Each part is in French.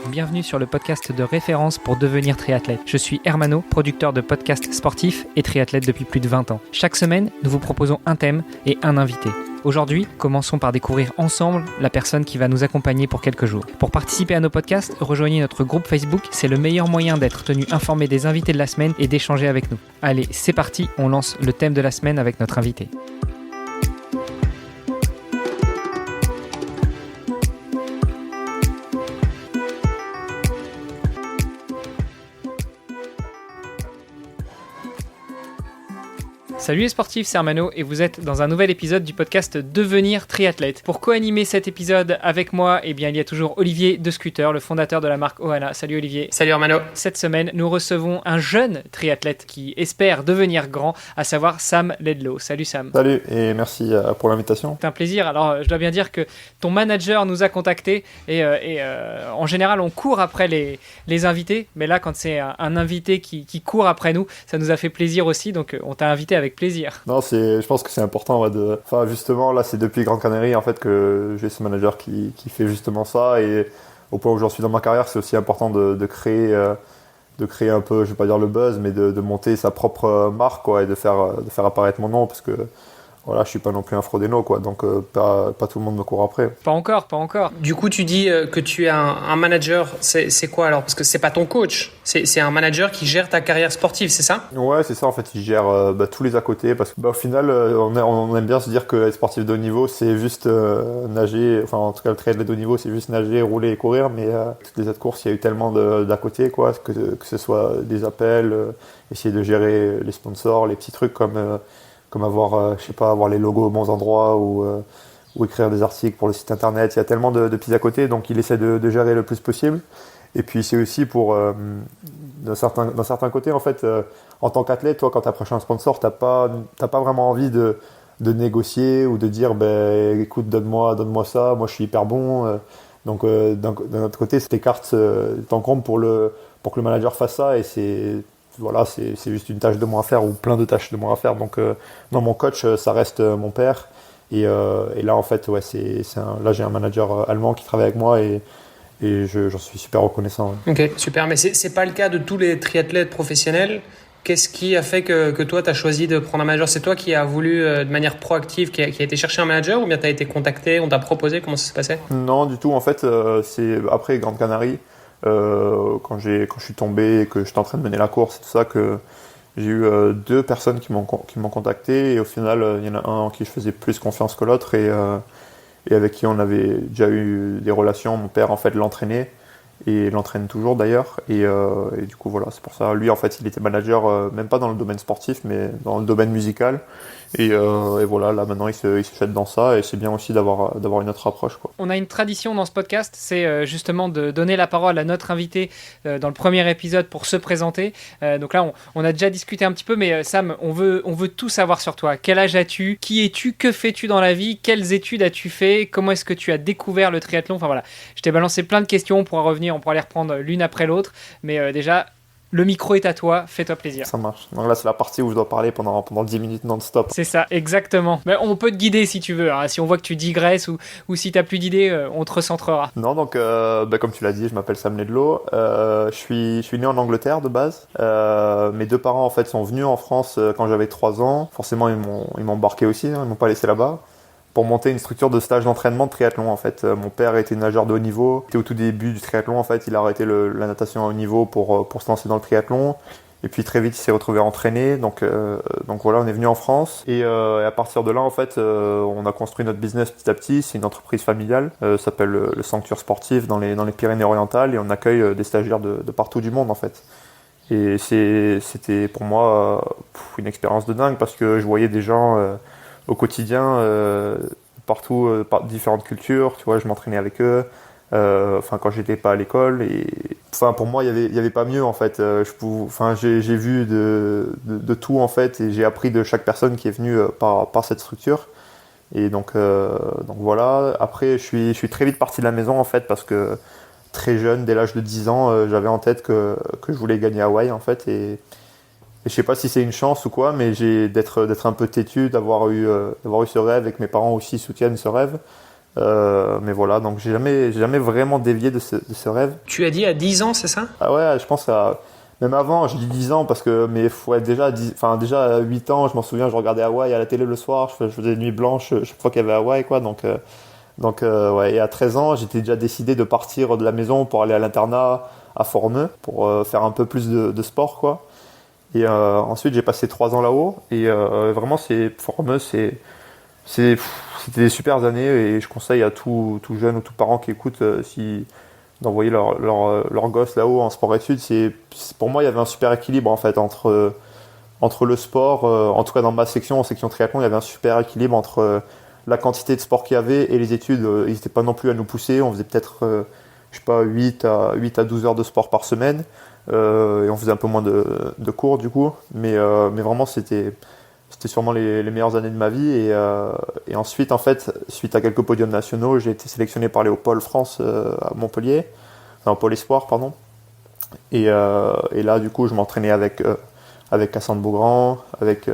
bienvenue sur le podcast de référence pour devenir triathlète. Je suis Hermano, producteur de podcasts sportifs et triathlète depuis plus de 20 ans. Chaque semaine, nous vous proposons un thème et un invité. Aujourd'hui, commençons par découvrir ensemble la personne qui va nous accompagner pour quelques jours. Pour participer à nos podcasts, rejoignez notre groupe Facebook, c'est le meilleur moyen d'être tenu informé des invités de la semaine et d'échanger avec nous. Allez, c'est parti, on lance le thème de la semaine avec notre invité. Salut les sportifs, c'est Hermano et vous êtes dans un nouvel épisode du podcast Devenir triathlète. Pour co-animer cet épisode avec moi, il y a toujours Olivier de Scooter, le fondateur de la marque Ohana. Salut Olivier. Salut Hermano. Cette semaine, nous recevons un jeune triathlète qui espère devenir grand, à savoir Sam Ledlow. Salut Sam. Salut et merci pour l'invitation. C'est un plaisir. Alors je dois bien dire que ton manager nous a contactés et en général on court après les invités, mais là quand c'est un invité qui court après nous, ça nous a fait plaisir aussi, donc on t'a invité avec plaisir. Non, je pense que c'est important. Enfin, justement, là, c'est depuis Grande Canarie en fait que j'ai ce manager qui fait justement ça. Et au point où j'en suis dans ma carrière, c'est aussi important de créer un peu, je vais pas dire le buzz, mais de monter sa propre marque, quoi, et de faire apparaître mon nom, parce que voilà, je suis pas non plus un fraudéno, quoi. Donc pas tout le monde me court après. Pas encore. Du coup, tu dis que tu es un manager. C'est quoi alors ? Parce que c'est pas ton coach. C'est un manager qui gère ta carrière sportive, c'est ça ? Ouais, c'est ça. En fait, il gère tous les à côté, parce que au final, on aime bien se dire que les sportifs de haut niveau, c'est juste nager. Enfin, en tout cas, le triathlète de haut niveau, c'est juste nager, rouler et courir. Mais toutes les autres courses, il y a eu tellement d'à côté, quoi, que ce soit des appels, essayer de gérer les sponsors, les petits trucs comme avoir les logos aux bons endroits ou écrire des articles pour le site internet. Il y a tellement de petits à côté, donc il essaie de gérer le plus possible. Et puis c'est aussi pour, d'un certain côté, en fait, en tant qu'athlète, toi, quand tu approches un sponsor, t'as pas vraiment envie de négocier ou de dire, écoute, donne-moi ça, moi je suis hyper bon. Donc d'un autre côté, tes cartes t'encombrent pour que le manager fasse ça, et c'est juste une tâche de moins à faire ou plein de tâches de moins à faire. Donc non, mon coach, ça reste mon père. Et là, en fait, ouais, là, j'ai un manager allemand qui travaille avec moi et j'en suis super reconnaissant. Ouais. Ok, super. Mais c'est pas le cas de tous les triathlètes professionnels. Qu'est-ce qui a fait que toi, tu as choisi de prendre un manager ? C'est toi qui as voulu, de manière proactive, qui a été chercher un manager, ou bien tu as été contacté, on t'a proposé ? Comment ça se passait ? Non, du tout. En fait, c'est après Grande Canarie, quand je suis tombé et que j'étais en train de mener la course et tout ça, que j'ai eu deux personnes qui m'ont contacté, et au final il y en a un en qui je faisais plus confiance que l'autre, et avec qui on avait déjà eu des relations. Mon père en fait l'entraînait et l'entraîne toujours d'ailleurs, et du coup voilà, c'est pour ça. Lui en fait il était manager, même pas dans le domaine sportif mais dans le domaine musical, et voilà, là maintenant il se jette dans ça, et c'est bien aussi d'avoir une autre approche, quoi. On a une tradition dans ce podcast, c'est justement de donner la parole à notre invité dans le premier épisode pour se présenter. Donc là on a déjà discuté un petit peu, mais Sam, on veut tout savoir sur toi. Quel âge as-tu ? Qui es-tu ? Que fais-tu dans la vie ? Quelles études as-tu fait ? Comment est-ce que tu as découvert le triathlon ? Enfin voilà, je t'ai balancé plein de questions, on pourra les reprendre l'une après l'autre, mais déjà le micro est à toi, fais-toi plaisir. Ça marche. Donc là, c'est la partie où je dois parler pendant 10 minutes non-stop. C'est ça, exactement. Mais on peut te guider si tu veux, hein. Si on voit que tu digresses ou si tu n'as plus d'idées, on te recentrera. Non, donc comme tu l'as dit, je m'appelle Sam Ledlow. Je suis né en Angleterre de base. Mes deux parents en fait sont venus en France quand j'avais 3 ans. Forcément, ils m'ont embarqué aussi, hein, ils m'ont pas laissé là-bas, pour monter une structure de stage d'entraînement de triathlon. En fait, mon père était nageur de haut niveau. C'était au tout début du triathlon, en fait, il a arrêté la natation à haut niveau pour se lancer dans le triathlon. Et puis très vite, il s'est retrouvé entraîné. Donc voilà, on est venu en France. Et à partir de là, en fait, on a construit notre business petit à petit. C'est une entreprise familiale. Ça s'appelle le Sanctuaire Sportif dans les Pyrénées-Orientales. Et on accueille des stagiaires de partout du monde, en fait. Et c'était pour moi une expérience de dingue, parce que je voyais des gens au quotidien, partout, par différentes cultures, tu vois, je m'entraînais avec eux, quand j'étais pas à l'école, et pour moi il y avait pas mieux, en fait. J'ai vu de tout, en fait, et j'ai appris de chaque personne qui est venue par cette structure, et donc voilà. Après je suis très vite parti de la maison, en fait, parce que très jeune, dès l'âge de 10 ans, j'avais en tête que je voulais gagner Hawaï, en fait, et je sais pas si c'est une chance ou quoi, mais d'être un peu têtu, d'avoir eu ce rêve, et que mes parents aussi soutiennent ce rêve. Mais voilà, donc j'ai jamais vraiment dévié de ce rêve. Tu as dit à 10 ans, c'est ça? Ah ouais, je pense même avant, je dis 10 ans parce que, mais ouais, déjà à 8 ans, je m'en souviens, je regardais Hawaï à la télé le soir, je faisais des nuits blanches chaque fois qu'il y avait Hawaï, quoi. Donc ouais, et à 13 ans, j'étais déjà décidé de partir de la maison pour aller à l'internat à Formeux pour faire un peu plus de sport, quoi. Et ensuite, j'ai passé 3 ans là-haut et vraiment, Formeux, c'était des super années et je conseille à tout jeune ou tout parent qui écoute d'envoyer leur gosse là-haut en sport-études. Pour moi, il y avait un super équilibre en fait entre le sport, en tout cas dans ma section, en section triathlon, il y avait un super équilibre entre la quantité de sport qu'il y avait et les études. Ils n'étaient pas non plus à nous pousser, on faisait peut-être je sais pas, 8 à 12 heures de sport par semaine et on faisait un peu moins de cours du coup, mais vraiment c'était sûrement les meilleures années de ma vie et ensuite en fait suite à quelques podiums nationaux j'ai été sélectionné par les Pôle France à Montpellier, enfin au Pôle Espoir pardon, et là du coup je m'entraînais avec Cassandre Beaugrand, avec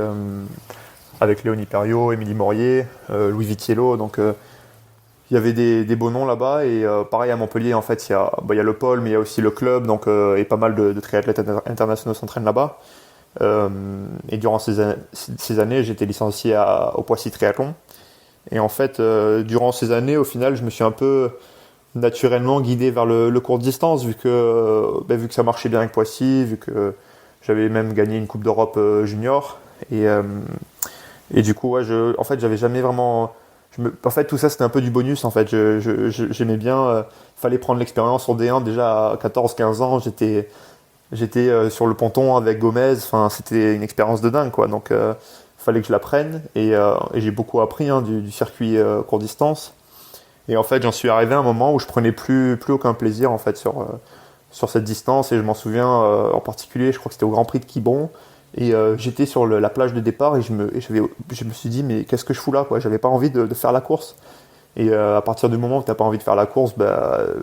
Léonie Perriot, Émilie Morier, Louis Vitiello, donc il y avait des beaux noms là-bas et pareil à Montpellier en fait il y a le pôle mais il y a aussi le club, donc et pas mal de triathlètes internationaux s'entraînent là-bas. Et durant ces années, j'étais licencié au Poissy Triathlon. Et en fait, durant ces années, au final, je me suis un peu naturellement guidé vers le court distance, vu que ça marchait bien avec Poissy, vu que j'avais même gagné une Coupe d'Europe junior. Et du coup, ouais, en fait, j'avais jamais vraiment. En fait, tout ça, c'était un peu du bonus. En fait, j'aimais bien. Fallait prendre l'expérience sur D1 déjà à 14-15 ans. J'étais sur le ponton avec Gomez, enfin c'était une expérience de dingue quoi, donc fallait que je l'apprenne et j'ai beaucoup appris du circuit court distance et en fait j'en suis arrivé à un moment où je prenais plus aucun plaisir en fait sur cette distance et je m'en souviens en particulier, je crois que c'était au Grand Prix de Quiberon et j'étais sur la plage de départ et je me suis dit mais qu'est-ce que je fous là quoi, j'avais pas envie de faire la course et à partir du moment où t'as pas envie de faire la course,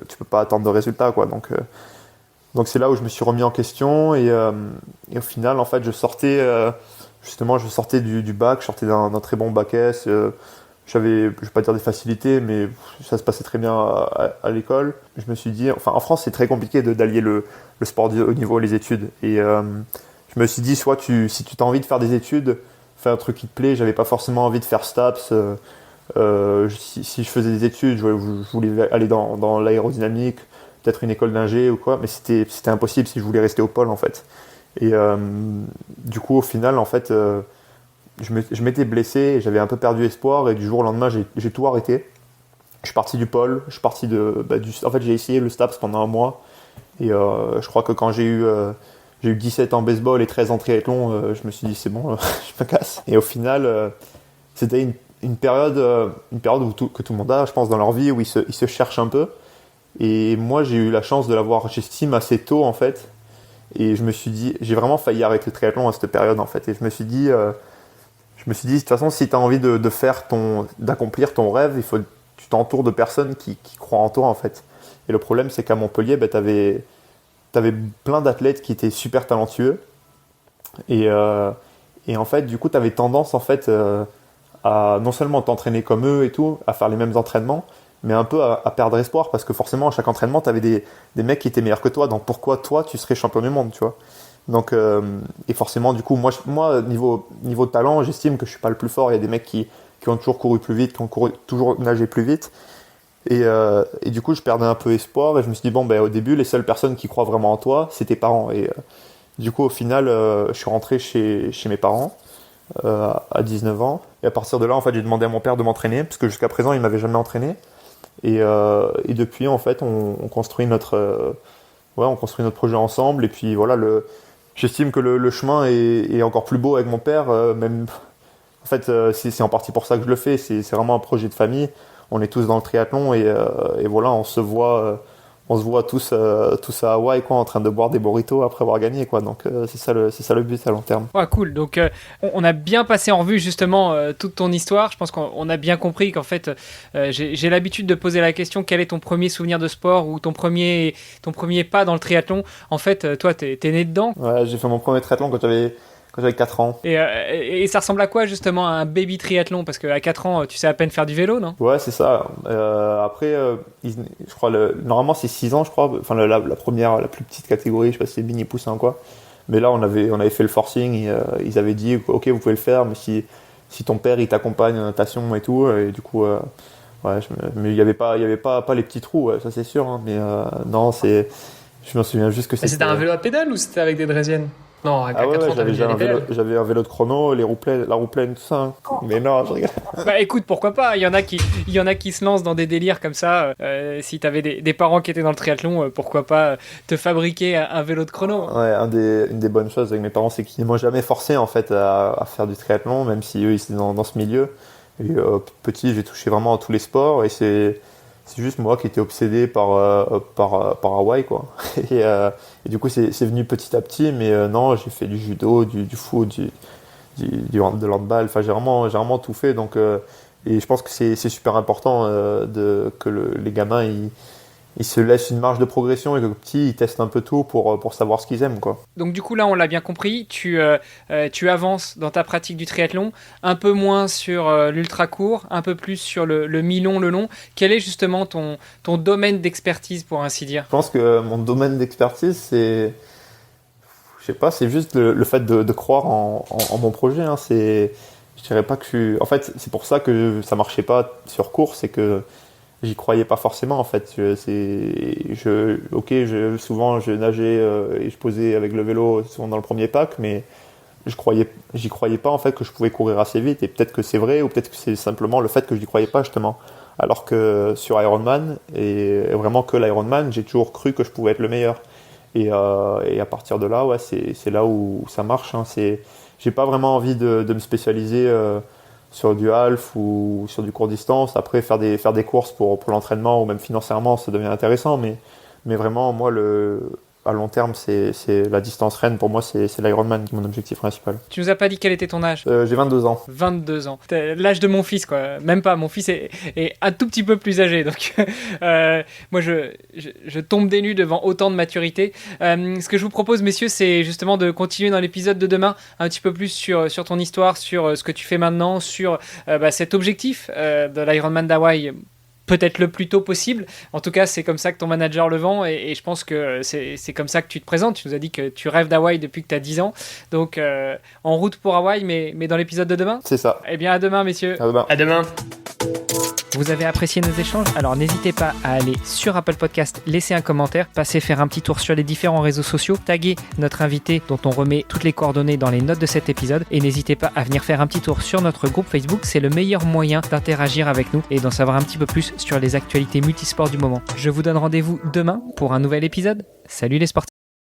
tu peux pas attendre de résultats quoi, donc c'est là où je me suis remis en question et au final en fait je sortais du bac, je sortais d'un très bon bac S, j'avais, je vais pas dire des facilités mais ça se passait très bien à l'école. Je me suis dit, enfin en France c'est très compliqué d'allier le sport de haut niveau et les études et je me suis dit soit si tu as envie de faire des études, fais un truc qui te plaît. J'avais pas forcément envie de faire STAPS, si je faisais des études je voulais aller dans l'aérodynamique, peut-être une école d'ingé ou quoi, mais c'était impossible si je voulais rester au pôle en fait. Et du coup au final en fait je m'étais blessé et j'avais un peu perdu espoir et du jour au lendemain j'ai tout arrêté. Je suis parti du pôle, je suis parti en fait j'ai essayé le STAPS pendant un mois et je crois que quand j'ai eu 17 en baseball et 13 en triathlon, je me suis dit c'est bon, je me casse. Et au final c'était une période que tout le monde a je pense dans leur vie où ils se cherchent un peu. Et moi, j'ai eu la chance de l'avoir, j'estime, assez tôt, en fait. Et je me suis dit, j'ai vraiment failli arrêter le triathlon à cette période, en fait. Et je me suis dit, de toute façon, si tu as envie d'accomplir ton rêve, il faut que tu t'entoures de personnes qui croient en toi, en fait. Et le problème, c'est qu'à Montpellier, t'avais plein d'athlètes qui étaient super talentueux. Et en fait, du coup, t'avais tendance, en fait, à non seulement t'entraîner comme eux et tout, à faire les mêmes entraînements, mais un peu à perdre espoir parce que forcément à chaque entraînement tu avais des mecs qui étaient meilleurs que toi, donc pourquoi toi tu serais champion du monde, tu vois. Donc et forcément du coup moi niveau talent j'estime que je suis pas le plus fort. Il y a des mecs qui ont toujours couru plus vite, qui ont toujours nagé plus vite et du coup je perdais un peu espoir et je me suis dit au début les seules personnes qui croient vraiment en toi c'est tes parents et du coup au final je suis rentré chez mes parents à 19 ans et à partir de là en fait j'ai demandé à mon père de m'entraîner parce que jusqu'à présent il m'avait jamais entraîné. Et depuis en fait on construit notre projet ensemble et puis voilà j'estime que le chemin est encore plus beau avec mon père même en fait c'est en partie pour ça que je le fais, c'est vraiment un projet de famille, on est tous dans le triathlon et voilà on se voit tous à Hawaï quoi, en train de boire des burritos après avoir gagné quoi, donc c'est ça le but à long terme. Ouais, cool. Donc on a bien passé en revue justement toute ton histoire. Je pense qu'on a bien compris qu'en fait j'ai l'habitude de poser la question quel est ton premier souvenir de sport ou ton premier pas dans le triathlon. En fait toi t'es né dedans. Ouais, j'ai fait mon premier triathlon quand quand j'avais 4 ans. Et ça ressemble à quoi justement un baby triathlon? Parce qu'à 4 ans, tu sais à peine faire du vélo, non? Ouais, c'est ça. Après, je crois, normalement c'est 6 ans, je crois. Enfin, la plus petite catégorie, je sais pas si c'est mini poussin ou quoi. Mais là, on avait fait le forcing. Ils avaient dit, ok, vous pouvez le faire, mais si ton père il t'accompagne en natation et tout, et du coup, ouais, mais il y avait pas les petits trous, ouais, ça c'est sûr. Hein, mais non, je me souviens juste que c'était un vélo à pédale ou c'était avec des draisiennes? Non, à 4 ans, j'avais un vélo de chrono, la roue pleine, tout ça. Hein. Mais non, je regarde. Bah écoute, pourquoi pas? Il y en a qui se lancent dans des délires comme ça. Si t'avais des parents qui étaient dans le triathlon, pourquoi pas te fabriquer un vélo de chrono? Ouais, une des bonnes choses avec mes parents, c'est qu'ils m'ont jamais forcé en fait à faire du triathlon, même si eux ils étaient dans ce milieu. Et petit, j'ai touché vraiment à tous les sports et c'est juste moi qui étais obsédé par Hawaï, quoi. Et du coup, c'est venu petit à petit, mais non, j'ai fait du judo, du foot, de l'handball. Enfin, j'ai vraiment tout fait. Donc, et je pense que c'est super important que les gamins ils se laissent une marge de progression et que petit ils testent un peu tout pour savoir ce qu'ils aiment, quoi. Donc du coup là on l'a bien compris, tu avances dans ta pratique du triathlon, un peu moins sur l'ultra court, un peu plus sur le mi-long, le long. Quel est justement ton domaine d'expertise, pour ainsi dire? Je pense que mon domaine d'expertise c'est, je sais pas, c'est juste le fait de croire en mon projet. Hein. Je dirais pas que en fait c'est pour ça que ça marchait pas sur course, c'est que j'y croyais pas forcément en fait. Souvent je nageais et je posais avec le vélo souvent dans le premier pack, mais j'y croyais pas en fait que je pouvais courir assez vite. Et peut-être que c'est vrai, ou peut-être que c'est simplement le fait que je n'y croyais pas justement. Alors que sur Ironman et vraiment que l'Ironman, j'ai toujours cru que je pouvais être le meilleur. Et à partir de là, ouais, c'est là où ça marche. Hein. J'ai pas vraiment envie de me spécialiser. Sur du half ou sur du court distance. Après, faire des courses pour l'entraînement ou même financièrement, ça devient intéressant. Mais vraiment, moi, à long terme, c'est la distance reine. Pour moi, c'est l'Ironman qui est mon objectif principal. Tu nous as pas dit quel était ton âge? J'ai 22 ans. 22 ans. L'âge de mon fils, quoi. Même pas. Mon fils est un tout petit peu plus âgé. Donc, moi, je tombe des nues devant autant de maturité. Ce que je vous propose, messieurs, c'est justement de continuer dans l'épisode de demain un petit peu plus sur ton histoire, sur ce que tu fais maintenant, sur cet objectif de l'Ironman d'Hawaï. Peut-être le plus tôt possible. En tout cas, c'est comme ça que ton manager le vend et je pense que c'est comme ça que tu te présentes. Tu nous as dit que tu rêves d'Hawaï depuis que tu as 10 ans. Donc, en route pour Hawaï, mais dans l'épisode de demain? C'est ça. Eh bien, à demain, messieurs. À demain. À demain. Vous avez apprécié nos échanges? Alors n'hésitez pas à aller sur Apple Podcast, laisser un commentaire, passer faire un petit tour sur les différents réseaux sociaux, taguer notre invité dont on remet toutes les coordonnées dans les notes de cet épisode et n'hésitez pas à venir faire un petit tour sur notre groupe Facebook, c'est le meilleur moyen d'interagir avec nous et d'en savoir un petit peu plus sur les actualités multisports du moment. Je vous donne rendez-vous demain pour un nouvel épisode. Salut les sportifs!